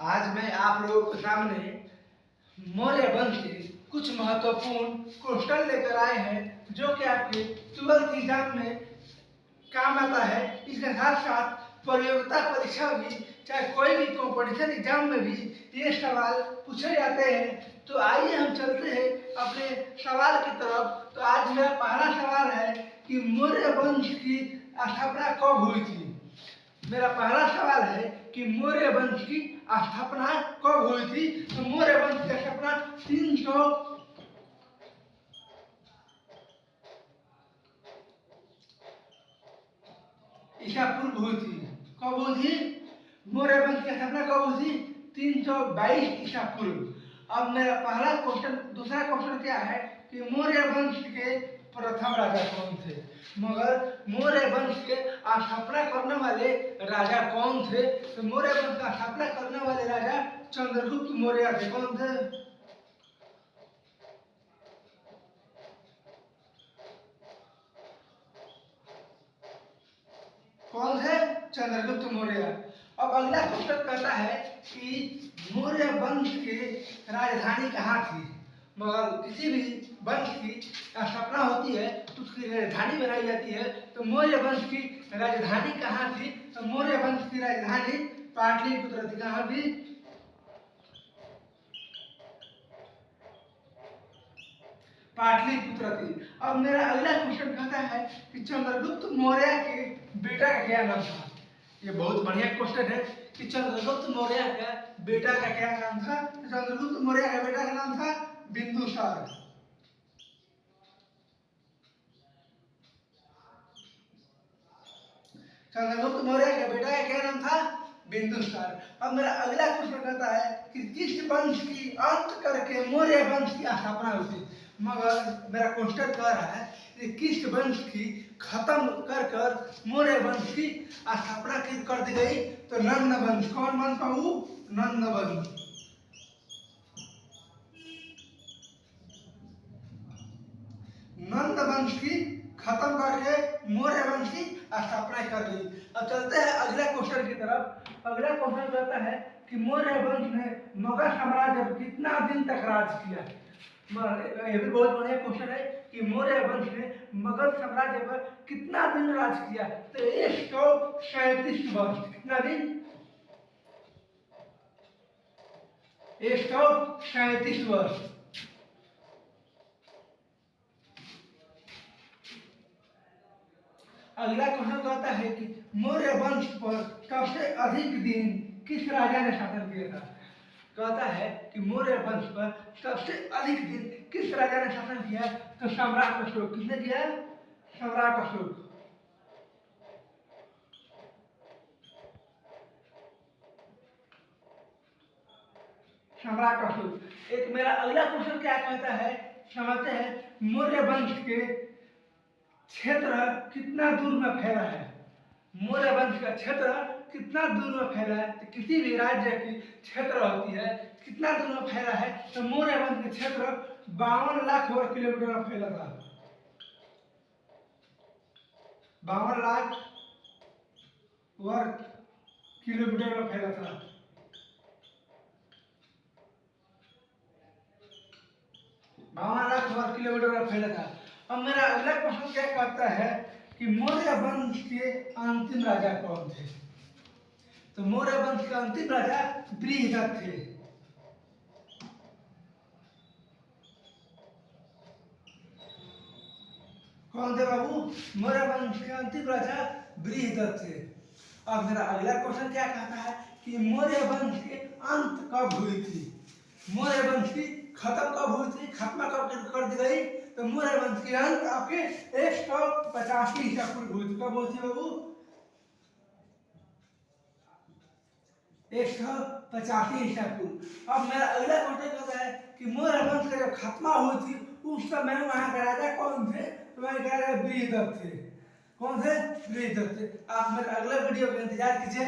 आज मैं आप लोगों के सामने मौर्य वंश के कुछ महत्वपूर्ण क्वेश्चन लेकर आए हैं जो कि आपके 12th एग्जाम में काम आता है। इसके साथ साथ प्रतियोगिता परीक्षा भी, चाहे कोई भी कॉम्पिटिशन एग्जाम में भी ये सवाल पूछे जाते हैं। तो आइए हम चलते हैं अपने सवाल की तरफ। तो आज मेरा पहला सवाल है कि मौर्य वंश की स्थापना कब हुई थी। मेरा पहला सवाल है कि मौर्य वंश की स्थापना कब हुई थी। तो मौर्य वंश की स्थापना 300 ईसा पूर्व हुई थी। कब हुई थी? मौर्य वंश की स्थापना कब हुई थी? 322 ईसा पूर्व। अब मेरा पहला क्वेश्चन, दूसरा क्वेश्चन क्या है कि मौर्य वंश के प्रथम राजा कौन थे। मगर मौर्य वंश के स्थापना करने वाले राजा कौन थे। तो मौर्य वंश का स्थापना करने वाले राजा चंद्रगुप्त मौर्य थे। कौन थे? कौन थे? चंद्रगुप्त मौर्य। अब अगला क्वेश्चन कहता है कि मौर्य वंश की राजधानी कहाँ थी। मगर किसी भी वंश की स्थापना होती है तो उसकी राजधानी बनाई जाती है। तो मौर्य वंश की राजधानी कहाँ थी। तो मौर्य वंश की राजधानी पाटलिपुत्र थी। कहाँ थी? पाटलिपुत्र थी। अब मेरा अगला क्वेश्चन कहता है कि चंद्रगुप्त मौर्य के बेटा का क्या नाम था। ये बहुत बढ़िया क्वेश्चन है कि चंद्रगुप्त मौर्य का बेटा का क्या नाम था। चंद्रगुप्त मौर्य का बेटा का नाम था बिंदुसार। चंद्रगुप्त मौर्य का बेटा का क्या नाम था? बिंदुसार। अब मेरा अगला क्वेश्चन कहता है कि किस वंश की अंत करके मौर्य वंश की स्थापना हुई थी। मगर मेरा क्वेश्चन कह रहा है कि किस वंश की खत्म कर मौर्य वंश की स्थापना कर दी गई। तो नंद वंश। कौन वंश का? नंद वंश। नंद वंश की खत्म करके मौर्य वंश की स्थापना कर दी। अब चलते हैं अगला क्वेश्चन की तरफ। अगला क्वेश्चन कहता है कि मौर्य वंश ने मगध साम्राज्य पर कितना दिन तक राज किया। यह भी बहुत बढ़िया क्वेश्चन है कि मौर्य वंश ने मगध साम्राज्य पर कितना दिन राज किया। तो 137 वर्ष। कितना दिन? 137 वर्ष। अगला क्वेश्चन कहता है कि मौर्य वंश पर सबसे अधिक दिन किस राजा ने शासन किया था। कहता है कि मौर्य वंश पर सबसे अधिक दिन किस राजा ने शासन किया। तो सम्राट अशोक। किसने किया? सम्राट अशोक। सम्राट अशोक। एक मेरा अगला क्वेश्चन क्या कहता है, समझते हैं। मौर्य वंश के क्षेत्र कितना दूर में फैला है। मौर्य वंश का क्षेत्र कितना दूर में फैला है। तो किसी भी राज्य की क्षेत्र होती है कितना दूर में फैला है। तो मौर्य वंश का क्षेत्र 52 लाख वर्ग किलोमीटर में फैला था। 52 लाख वर्ग किलोमीटर में फैला था। बावन लाख वर्ग किलोमीटर में फैला था। अब मेरा अगला क्वेश्चन क्या कहता है कि मौर्य वंश के अंतिम राजा कौन थे। तो मौर्य वंश के अंतिम राजा बृहदत्त थे। कौन थे बाबू? मौर्य वंश के अंतिम राजा बृहदत्त थे। अब मेरा अगला क्वेश्चन क्या कहता है कि मौर्य वंश के अंत कब हुई थी। मौर्य वंश की खत्म कब हुई थी, खत्म कब कर दी गई। तो मौर्य वंश की अंत आपके 185 ईसा पूर्व हुई थी। कब हुई थी बाबू? 185 ईसा पूर्व। अब मेरा अगला क्वेश्चन कहता है कि मौर्य वंश का जब खत्मा हुई थी उस समय वहां का राजा कौन थे। तो वहां के राजा बृहदत्त थे। कौन थे? बृहदत्त थे। आप मेरे अगले वीडियो का इंतजार कीजिए।